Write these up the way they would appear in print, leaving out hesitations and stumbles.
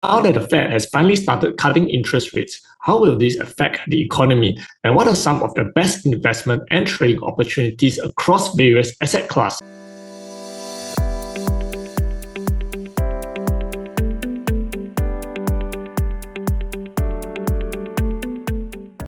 Now that the Fed has finally started cutting interest rates, how will this affect the economy? And what are some of the best investment and trading opportunities across various asset classes?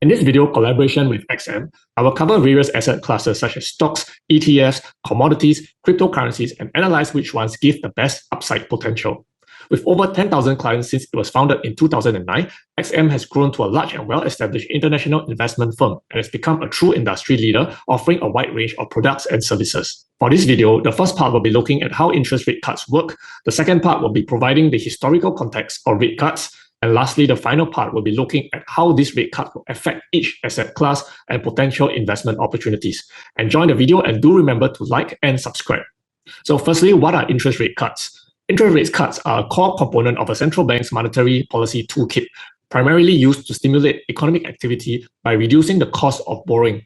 In this video collaboration with XM, I will cover various asset classes such as stocks, ETFs, commodities, cryptocurrencies, and analyze which ones give the best upside potential. With over 10,000 clients since it was founded in 2009, XM has grown to a large and well-established international investment firm and has become a true industry leader, offering a wide range of products and services. For this video, the first part will be looking at how interest rate cuts work, the second part will be providing the historical context of rate cuts, and lastly, the final part will be looking at how this rate cut will affect each asset class and potential investment opportunities. Enjoy the video and do remember to like and subscribe. So firstly, what are interest rate cuts? Interest rate cuts are a core component of a central bank's monetary policy toolkit, primarily used to stimulate economic activity by reducing the cost of borrowing.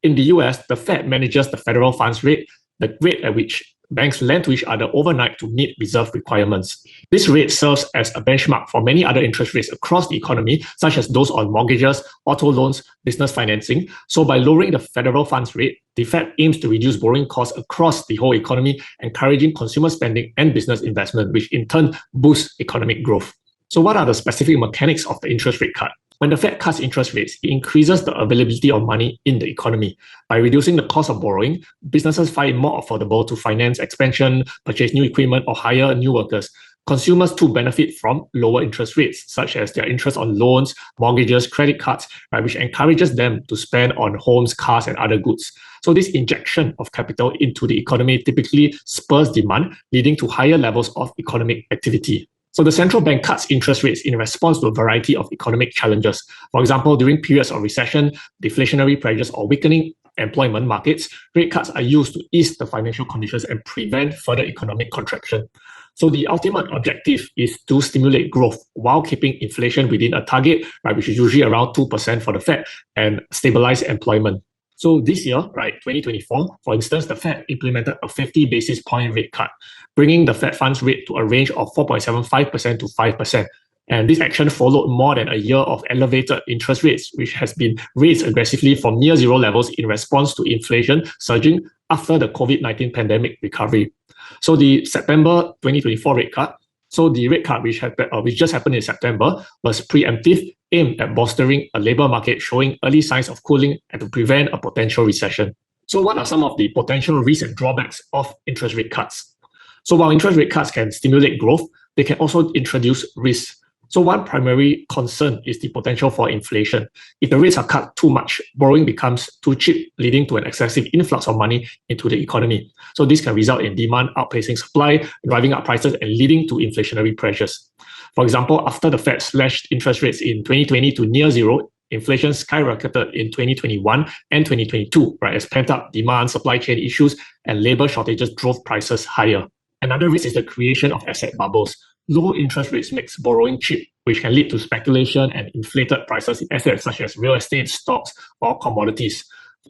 In the US, the Fed manages the federal funds rate, the rate at which banks lend to each other overnight to meet reserve requirements. This rate serves as a benchmark for many other interest rates across the economy, such as those on mortgages, auto loans, business financing. So by lowering the federal funds rate, the Fed aims to reduce borrowing costs across the whole economy, encouraging consumer spending and business investment, which in turn boosts economic growth. So what are the specific mechanics of the interest rate cut? When the Fed cuts interest rates, it increases the availability of money in the economy. By reducing the cost of borrowing, businesses find it more affordable to finance expansion, purchase new equipment, or hire new workers. Consumers too benefit from lower interest rates, such as their interest on loans, mortgages, credit cards, right, which encourages them to spend on homes, cars, and other goods. So this injection of capital into the economy typically spurs demand, leading to higher levels of economic activity. So the central bank cuts interest rates in response to a variety of economic challenges. For example, during periods of recession, deflationary pressures, or weakening employment markets, rate cuts are used to ease the financial conditions and prevent further economic contraction. So the ultimate objective is to stimulate growth while keeping inflation within a target, right, which is usually around 2% for the Fed, and stabilize employment. So this year, right, 2024, for instance, the Fed implemented a 50 basis point rate cut, bringing the Fed funds rate to a range of 4.75% to 5%. And this action followed more than a year of elevated interest rates, which has been raised aggressively from near zero levels in response to inflation surging after the COVID-19 pandemic recovery. So the September 2024 rate cut, the rate cut which just happened in September was preemptive, aimed at bolstering a labor market showing early signs of cooling and to prevent a potential recession. So what are some of the potential risks and drawbacks of interest rate cuts? So while interest rate cuts can stimulate growth, they can also introduce risks. So one primary concern is the potential for inflation. If the rates are cut too much, borrowing becomes too cheap, leading to an excessive influx of money into the economy. So this can result in demand outpacing supply, driving up prices and leading to inflationary pressures. For example, after the Fed slashed interest rates in 2020 to near zero, inflation skyrocketed in 2021 and 2022, right, as pent-up demand, supply chain issues, and labor shortages drove prices higher. Another risk is the creation of asset bubbles. Low interest rates makes borrowing cheap, which can lead to speculation and inflated prices in assets such as real estate, stocks, or commodities.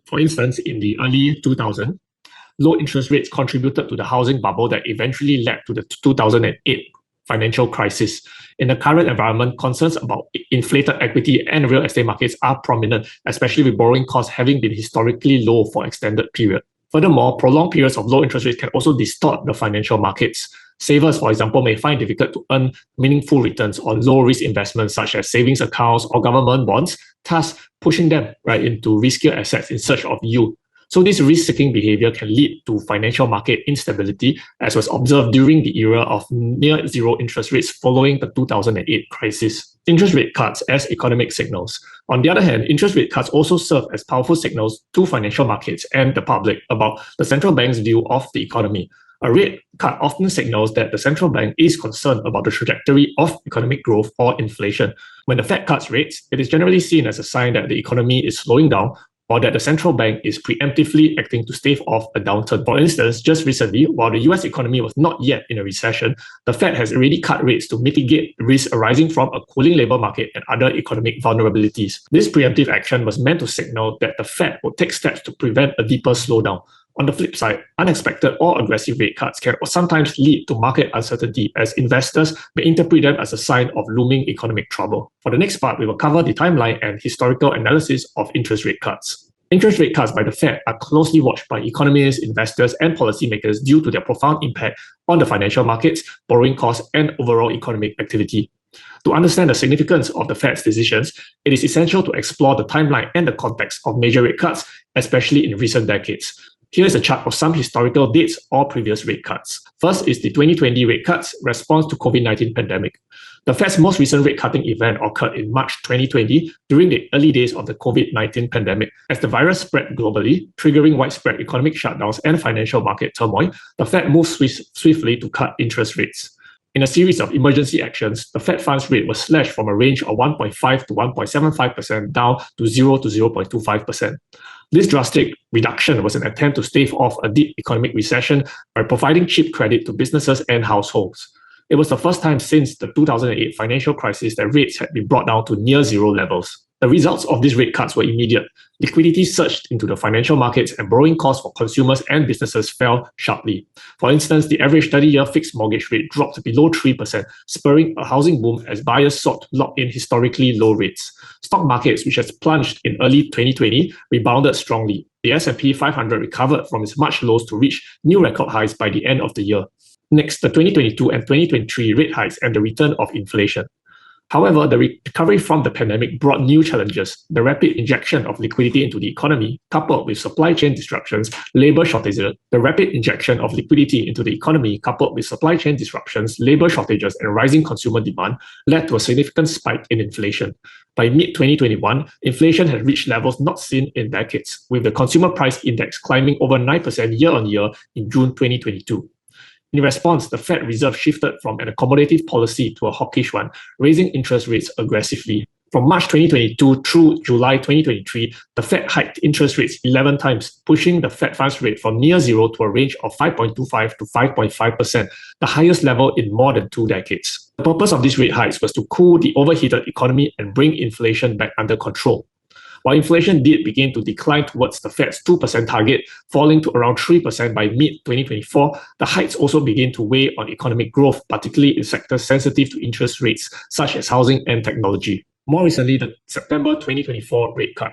For instance, in the early 2000s, low interest rates contributed to the housing bubble that eventually led to the 2008 financial crisis. In the current environment, concerns about inflated equity and real estate markets are prominent, especially with borrowing costs having been historically low for extended period. Furthermore, prolonged periods of low interest rates can also distort the financial markets. Savers, for example, may find it difficult to earn meaningful returns on low-risk investments such as savings accounts or government bonds, thus pushing them right into riskier assets in search of yield. So this risk-seeking behavior can lead to financial market instability, as was observed during the era of near zero interest rates following the 2008 crisis. Interest rate cuts as economic signals. On the other hand, interest rate cuts also serve as powerful signals to financial markets and the public about the central bank's view of the economy. A rate cut often signals that the central bank is concerned about the trajectory of economic growth or inflation. When the Fed cuts rates, it is generally seen as a sign that the economy is slowing down or that the central bank is preemptively acting to stave off a downturn. For instance, just recently, while the US economy was not yet in a recession, the Fed has already cut rates to mitigate risks arising from a cooling labor market and other economic vulnerabilities. This preemptive action was meant to signal that the Fed would take steps to prevent a deeper slowdown. On the flip side, unexpected or aggressive rate cuts can sometimes lead to market uncertainty as investors may interpret them as a sign of looming economic trouble. For the next part, we will cover the timeline and historical analysis of interest rate cuts. Interest rate cuts by the Fed are closely watched by economists, investors, and policymakers due to their profound impact on the financial markets, borrowing costs, and overall economic activity. To understand the significance of the Fed's decisions, it is essential to explore the timeline and the context of major rate cuts, especially in recent decades. Here is a chart of some historical dates or previous rate cuts. First is the 2020 rate cuts response to COVID-19 pandemic. The Fed's most recent rate cutting event occurred in March 2020 during the early days of the COVID-19 pandemic. As the virus spread globally, triggering widespread economic shutdowns and financial market turmoil, the Fed moved swiftly to cut interest rates. In a series of emergency actions, the Fed funds rate was slashed from a range of 1.5 to 1.75% down to 0 to 0.25%. This drastic reduction was an attempt to stave off a deep economic recession by providing cheap credit to businesses and households. It was the first time since the 2008 financial crisis that rates had been brought down to near zero levels. The results of these rate cuts were immediate. Liquidity surged into the financial markets and borrowing costs for consumers and businesses fell sharply. For instance, the average 30-year fixed mortgage rate dropped below 3%, spurring a housing boom as buyers sought to lock in historically low rates. Stock markets, which has plunged in early 2020, rebounded strongly. The S&P 500 recovered from its March lows to reach new record highs by the end of the year. Next, the 2022 and 2023 rate hikes and the return of inflation. However, the recovery from the pandemic brought new challenges. The rapid injection of liquidity into the economy, coupled with supply chain disruptions, labor shortages, and rising consumer demand led to a significant spike in inflation. By mid-2021, inflation had reached levels not seen in decades, with the consumer price index climbing over 9% year-on-year in June 2022. In response, the Fed Reserve shifted from an accommodative policy to a hawkish one, raising interest rates aggressively. From March 2022 through July 2023, the Fed hiked interest rates 11 times, pushing the Fed funds rate from near zero to a range of 5.25 to 5.5%, the highest level in more than 2 decades. The purpose of these rate hikes was to cool the overheated economy and bring inflation back under control. While inflation did begin to decline towards the Fed's 2% target, falling to around 3% by mid-2024, the hikes also began to weigh on economic growth, particularly in sectors sensitive to interest rates, such as housing and technology. More recently, the September 2024 rate cut.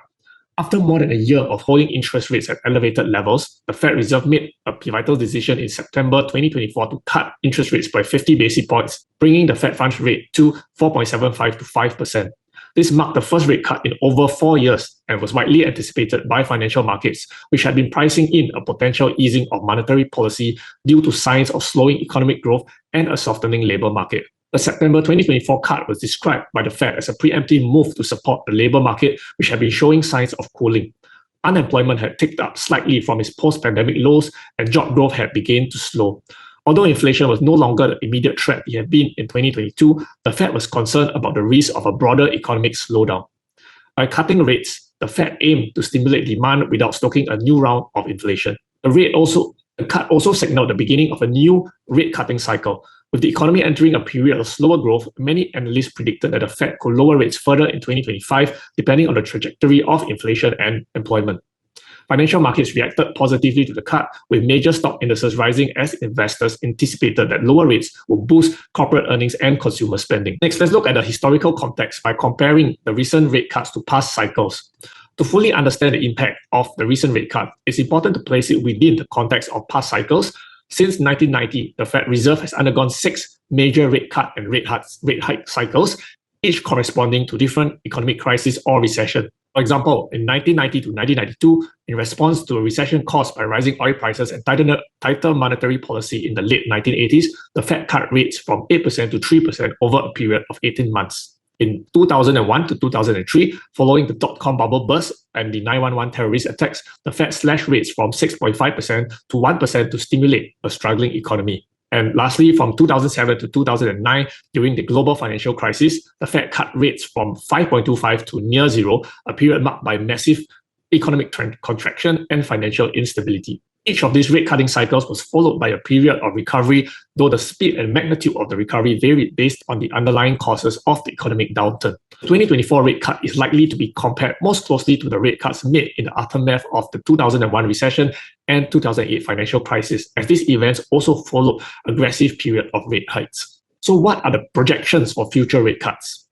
After more than a year of holding interest rates at elevated levels, the Fed Reserve made a pivotal decision in September 2024 to cut interest rates by 50 basis points, bringing the Fed funds rate to 4.75 to 5%. This marked the first rate cut in over 4 years and was widely anticipated by financial markets, which had been pricing in a potential easing of monetary policy due to signs of slowing economic growth and a softening labor market. The September 2024 cut was described by the Fed as a preemptive move to support the labor market, which had been showing signs of cooling. Unemployment had ticked up slightly from its post-pandemic lows, and job growth had begun to slow. Although inflation was no longer the immediate threat it had been in 2022, the Fed was concerned about the risk of a broader economic slowdown. By cutting rates, the Fed aimed to stimulate demand without stoking a new round of inflation. The cut also signaled the beginning of a new rate-cutting cycle. With the economy entering a period of slower growth, many analysts predicted that the Fed could lower rates further in 2025, depending on the trajectory of inflation and employment. Financial markets reacted positively to the cut, with major stock indices rising as investors anticipated that lower rates would boost corporate earnings and consumer spending. Next, let's look at the historical context by comparing the recent rate cuts to past cycles. To fully understand the impact of the recent rate cut, it's important to place it within the context of past cycles. Since 1990, the Fed Reserve has undergone 6 major rate cut and rate hike cycles, each corresponding to different economic crises or recession. For example, in 1990 to 1992, in response to a recession caused by rising oil prices and tighter monetary policy in the late 1980s, the Fed cut rates from 8% to 3% over a period of 18 months. In 2001 to 2003, following the dot-com bubble burst and the 9/11 terrorist attacks, the Fed slashed rates from 6.5% to 1% to stimulate a struggling economy. And lastly, from 2007 to 2009, during the global financial crisis, the Fed cut rates from 5.25 to near zero, a period marked by massive economic contraction and financial instability. Each of these rate cutting cycles was followed by a period of recovery, though the speed and magnitude of the recovery varied based on the underlying causes of the economic downturn. The 2024 rate cut is likely to be compared most closely to the rate cuts made in the aftermath of the 2001 recession and 2008 financial crisis, as these events also followed an aggressive period of rate hikes. So what are the projections for future rate cuts?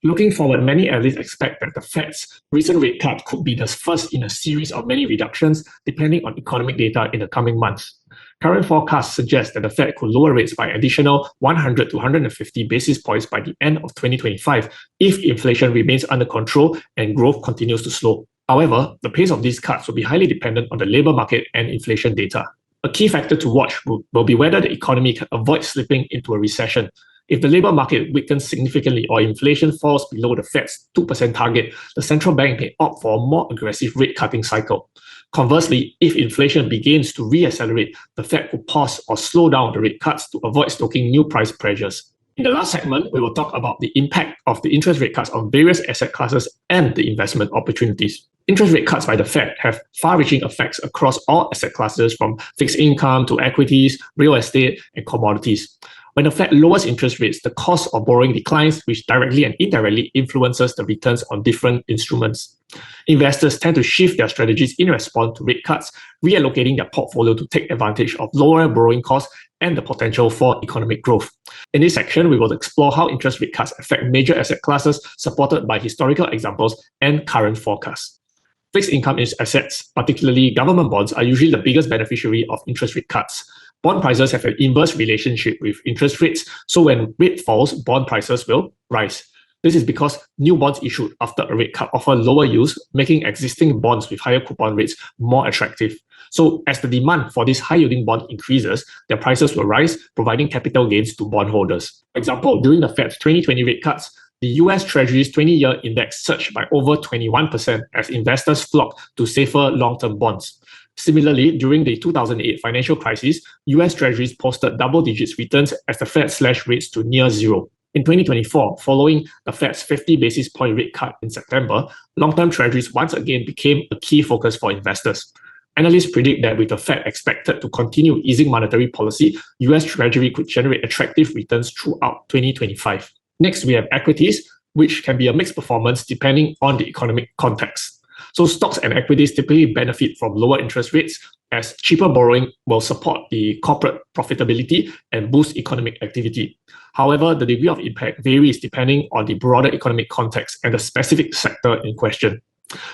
Looking forward, many analysts expect that the Fed's recent rate cut could be the first in a series of many reductions, depending on economic data in the coming months. Current forecasts suggest that the Fed could lower rates by additional 100 to 150 basis points by the end of 2025 if inflation remains under control and growth continues to slow. However, the pace of these cuts will be highly dependent on the labor market and inflation data. A key factor to watch will be whether the economy can avoid slipping into a recession. If the labor market weakens significantly or inflation falls below the Fed's 2% target, the central bank may opt for a more aggressive rate cutting cycle. Conversely, if inflation begins to reaccelerate, the Fed could pause or slow down the rate cuts to avoid stoking new price pressures. In the last segment, we will talk about the impact of the interest rate cuts on various asset classes and the investment opportunities. Interest rate cuts by the Fed have far-reaching effects across all asset classes, from fixed income to equities, real estate, and commodities. When the Fed lowers interest rates, the cost of borrowing declines, which directly and indirectly influences the returns on different instruments. Investors tend to shift their strategies in response to rate cuts, reallocating their portfolio to take advantage of lower borrowing costs and the potential for economic growth. In this section, we will explore how interest rate cuts affect major asset classes, supported by historical examples and current forecasts. Fixed income assets, particularly government bonds, are usually the biggest beneficiary of interest rate cuts. Bond prices have an inverse relationship with interest rates, so when rate falls, bond prices will rise. This is because new bonds issued after a rate cut offer lower yields, making existing bonds with higher coupon rates more attractive. So as the demand for this high-yielding bond increases, their prices will rise, providing capital gains to bondholders. For example, during the Fed's 2020 rate cuts, the US Treasury's 20-year index surged by over 21% as investors flocked to safer long-term bonds. Similarly, during the 2008 financial crisis, US Treasuries posted double-digit returns as the Fed slashed rates to near zero. In 2024, following the Fed's 50 basis point rate cut in September, long-term Treasuries once again became a key focus for investors. Analysts predict that with the Fed expected to continue easing monetary policy, US Treasury could generate attractive returns throughout 2025. Next, we have equities, which can be a mixed performance depending on the economic context. So stocks and equities typically benefit from lower interest rates, as cheaper borrowing will support the corporate profitability and boost economic activity. However, the degree of impact varies depending on the broader economic context and the specific sector in question.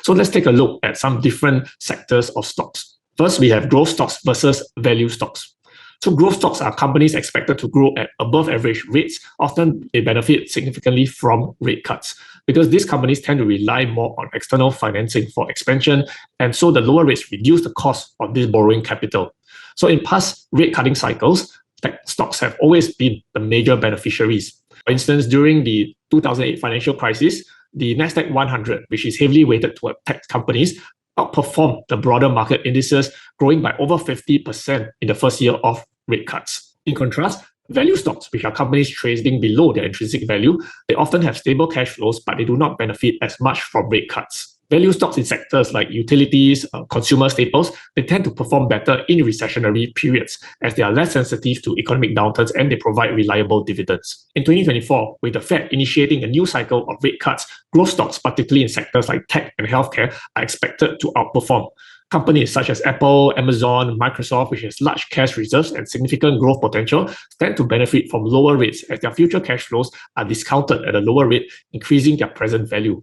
So let's take a look at some different sectors of stocks. First, we have growth stocks versus value stocks. So growth stocks are companies expected to grow at above average rates. Often they benefit significantly from rate cuts because these companies tend to rely more on external financing for expansion, and so the lower rates reduce the cost of this borrowing capital. So in past rate cutting cycles, tech stocks have always been the major beneficiaries. For instance, during the 2008 financial crisis, the Nasdaq 100, which is heavily weighted toward tech companies, outperformed the broader market indices, growing by over 50% in the first year of rate cuts. In contrast, value stocks, which are companies trading below their intrinsic value, they often have stable cash flows, but they do not benefit as much from rate cuts. Value stocks in sectors like utilities, consumer staples, they tend to perform better in recessionary periods as they are less sensitive to economic downturns and they provide reliable dividends. In 2024, with the Fed initiating a new cycle of rate cuts, growth stocks, particularly in sectors like tech and healthcare, are expected to outperform. Companies such as Apple, Amazon, Microsoft, which has large cash reserves and significant growth potential, tend to benefit from lower rates as their future cash flows are discounted at a lower rate, increasing their present value.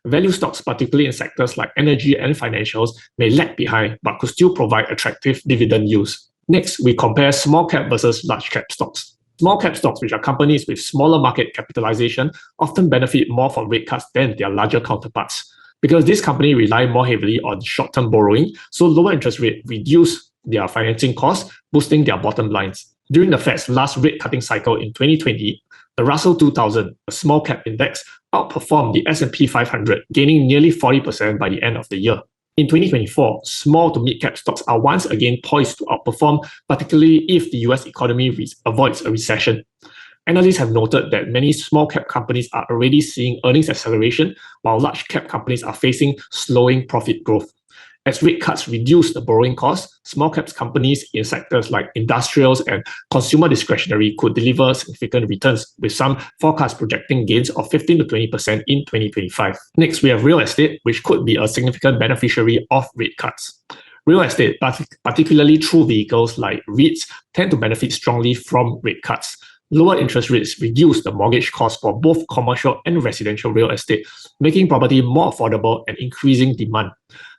Value stocks, particularly in sectors like energy and financials, may lag behind but could still provide attractive dividend yields. Next, we compare small cap versus large cap stocks. Small cap stocks, which are companies with smaller market capitalization, often benefit more from rate cuts than their larger counterparts. Because these companies rely more heavily on short-term borrowing, so lower interest rates reduce their financing costs, boosting their bottom lines. During the Fed's last rate cutting cycle in 2020, the Russell 2000, a small cap index, outperformed the S&P 500, gaining nearly 40% by the end of the year. In 2024, small to mid-cap stocks are once again poised to outperform, particularly if the US economy avoids a recession. Analysts have noted that many small-cap companies are already seeing earnings acceleration, while large-cap companies are facing slowing profit growth. As rate cuts reduce the borrowing costs, small caps companies in sectors like industrials and consumer discretionary could deliver significant returns, with some forecasts projecting gains of 15 to 20% in 2025. Next, we have real estate, which could be a significant beneficiary of rate cuts. Real estate, particularly through vehicles like REITs, tend to benefit strongly from rate cuts. Lower interest rates reduce the mortgage cost for both commercial and residential real estate, making property more affordable and increasing demand.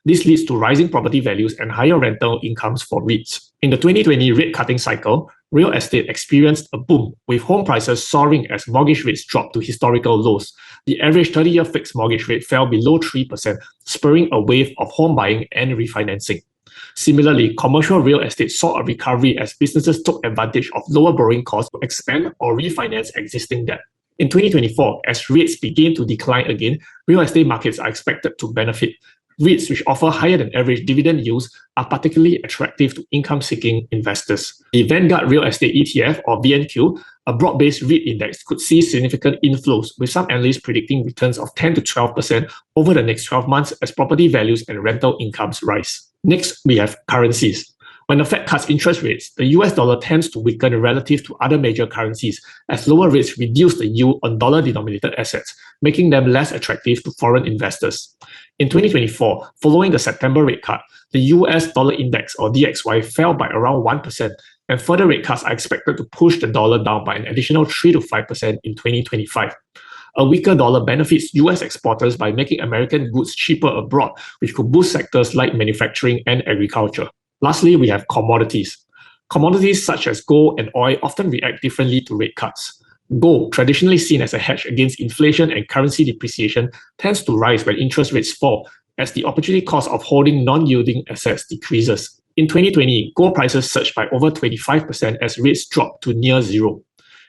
This leads to rising property values and higher rental incomes for REITs. In the 2020 rate cutting cycle, real estate experienced a boom, with home prices soaring as mortgage rates dropped to historical lows. The average 30-year fixed mortgage rate fell below 3%, spurring a wave of home buying and refinancing. Similarly, commercial real estate saw a recovery as businesses took advantage of lower borrowing costs to expand or refinance existing debt. In 2024, as rates begin to decline again, real estate markets are expected to benefit. REITs, which offer higher than average dividend yields, are particularly attractive to income-seeking investors. The Vanguard Real Estate ETF, or VNQ, a broad-based REIT index, could see significant inflows, with some analysts predicting returns of 10 to 12% over the next 12 months as property values and rental incomes rise. Next, we have currencies. When the Fed cuts interest rates, the US dollar tends to weaken relative to other major currencies, as lower rates reduce the yield on dollar-denominated assets, making them less attractive to foreign investors. In 2024, following the September rate cut, the US dollar index, or DXY, fell by around 1%, and further rate cuts are expected to push the dollar down by an additional 3 to 5% in 2025. A weaker dollar benefits US exporters by making American goods cheaper abroad, which could boost sectors like manufacturing and agriculture. Lastly, we have commodities. Commodities such as gold and oil often react differently to rate cuts. Gold, traditionally seen as a hedge against inflation and currency depreciation, tends to rise when interest rates fall, as the opportunity cost of holding non-yielding assets decreases. In 2020, gold prices surged by over 25% as rates dropped to near zero.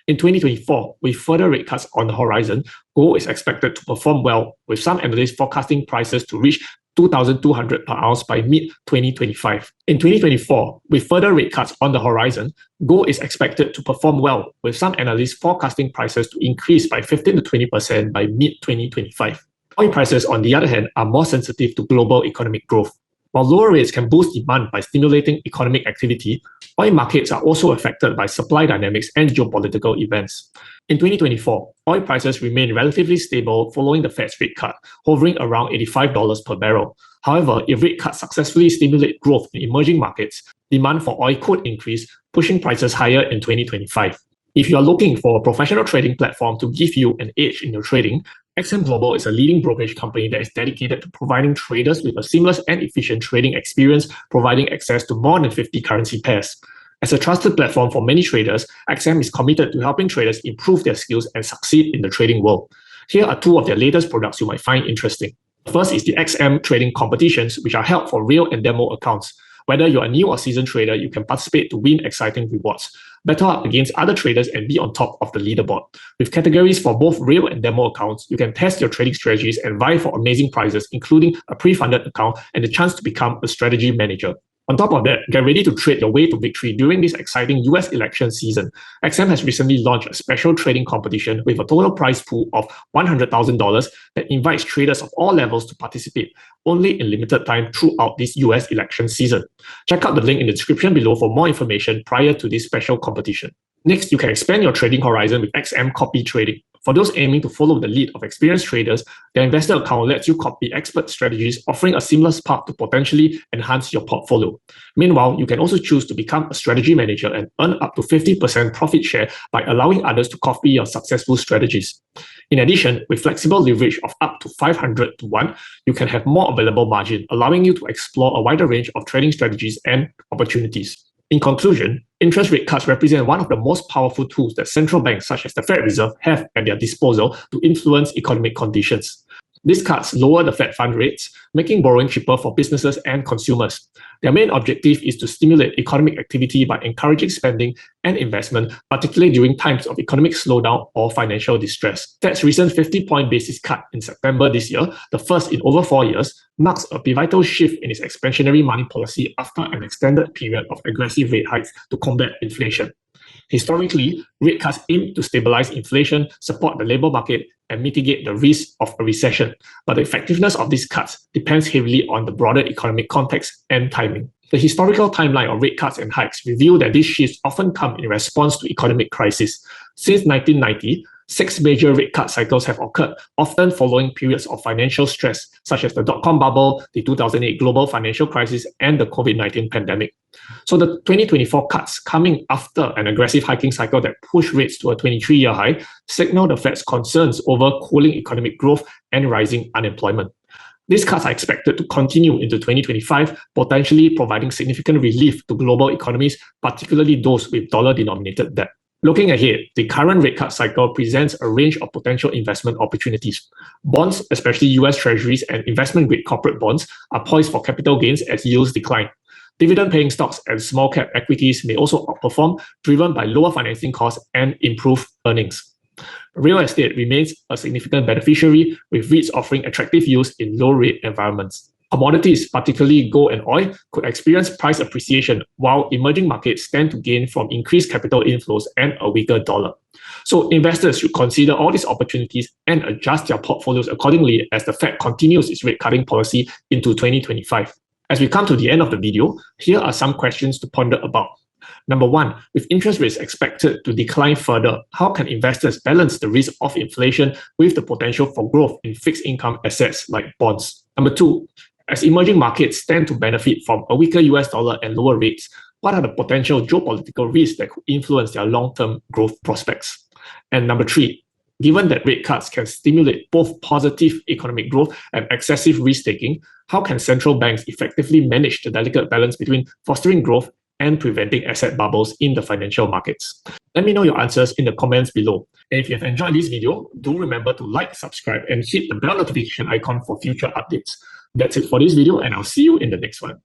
In 2024, with further rate cuts on the horizon, gold is expected to perform well, with some analysts forecasting prices to reach $2,200 per ounce by mid-2025. In 2024, with further rate cuts on the horizon, gold is expected to perform well, with some analysts forecasting prices to increase by 15 to 20% by mid-2025. Oil prices, on the other hand, are more sensitive to global economic growth. While lower rates can boost demand by stimulating economic activity, oil markets are also affected by supply dynamics and geopolitical events. In 2024, oil prices remained relatively stable following the Fed's rate cut, hovering around $85 per barrel. However, if rate cuts successfully stimulate growth in emerging markets, demand for oil could increase, pushing prices higher in 2025. If you are looking for a professional trading platform to give you an edge in your trading, XM Global is a leading brokerage company that is dedicated to providing traders with a seamless and efficient trading experience, providing access to more than 50 currency pairs. As a trusted platform for many traders, XM is committed to helping traders improve their skills and succeed in the trading world. Here are two of their latest products you might find interesting. First is the XM trading competitions, which are held for real and demo accounts. Whether you're a new or seasoned trader, you can participate to win exciting rewards. Battle up against other traders and be on top of the leaderboard. With categories for both real and demo accounts, you can test your trading strategies and vie for amazing prizes, including a pre-funded account and the chance to become a strategy manager. On top of that, get ready to trade your way to victory during this exciting US election season. XM has recently launched a special trading competition with a total prize pool of $100,000 that invites traders of all levels to participate, only in limited time throughout this US election season. Check out the link in the description below for more information prior to this special competition. Next, you can expand your trading horizon with XM Copy Trading. For those aiming to follow the lead of experienced traders, their investor account lets you copy expert strategies, offering a seamless path to potentially enhance your portfolio. Meanwhile, you can also choose to become a strategy manager and earn up to 50% profit share by allowing others to copy your successful strategies. In addition, with flexible leverage of up to 500 to 1, you can have more available margin, allowing you to explore a wider range of trading strategies and opportunities. In conclusion, interest rate cuts represent one of the most powerful tools that central banks such as the Fed Reserve have at their disposal to influence economic conditions. These cuts lower the Fed fund rates, making borrowing cheaper for businesses and consumers. Their main objective is to stimulate economic activity by encouraging spending and investment, particularly during times of economic slowdown or financial distress. Fed's recent 50-point basis cut in September this year, the first in over 4 years, marks a pivotal shift in its expansionary money policy after an extended period of aggressive rate hikes to combat inflation. Historically, rate cuts aim to stabilize inflation, support the labor market, and mitigate the risk of a recession. But the effectiveness of these cuts depends heavily on the broader economic context and timing. The historical timeline of rate cuts and hikes reveal that these shifts often come in response to economic crisis. Since 1990, 6 major rate cut cycles have occurred, often following periods of financial stress, such as the dot-com bubble, the 2008 global financial crisis, and the COVID-19 pandemic. So the 2024 cuts, coming after an aggressive hiking cycle that pushed rates to a 23-year high, signal the Fed's concerns over cooling economic growth and rising unemployment. These cuts are expected to continue into 2025, potentially providing significant relief to global economies, particularly those with dollar-denominated debt. Looking ahead, the current rate cut cycle presents a range of potential investment opportunities. Bonds, especially US Treasuries and investment-grade corporate bonds, are poised for capital gains as yields decline. Dividend-paying stocks and small-cap equities may also outperform, driven by lower financing costs and improved earnings. Real estate remains a significant beneficiary, with REITs offering attractive yields in low-rate environments. Commodities, particularly gold and oil, could experience price appreciation, while emerging markets stand to gain from increased capital inflows and a weaker dollar. So investors should consider all these opportunities and adjust their portfolios accordingly as the Fed continues its rate cutting policy into 2025. As we come to the end of the video, here are some questions to ponder about. Number 1, with interest rates expected to decline further, how can investors balance the risk of inflation with the potential for growth in fixed income assets like bonds? Number 2, as emerging markets stand to benefit from a weaker US dollar and lower rates, what are the potential geopolitical risks that could influence their long-term growth prospects? And number 3, given that rate cuts can stimulate both positive economic growth and excessive risk-taking, how can central banks effectively manage the delicate balance between fostering growth and preventing asset bubbles in the financial markets? Let me know your answers in the comments below. And if you have enjoyed this video, do remember to like, subscribe, and hit the bell notification icon for future updates. That's it for this video, and I'll see you in the next one.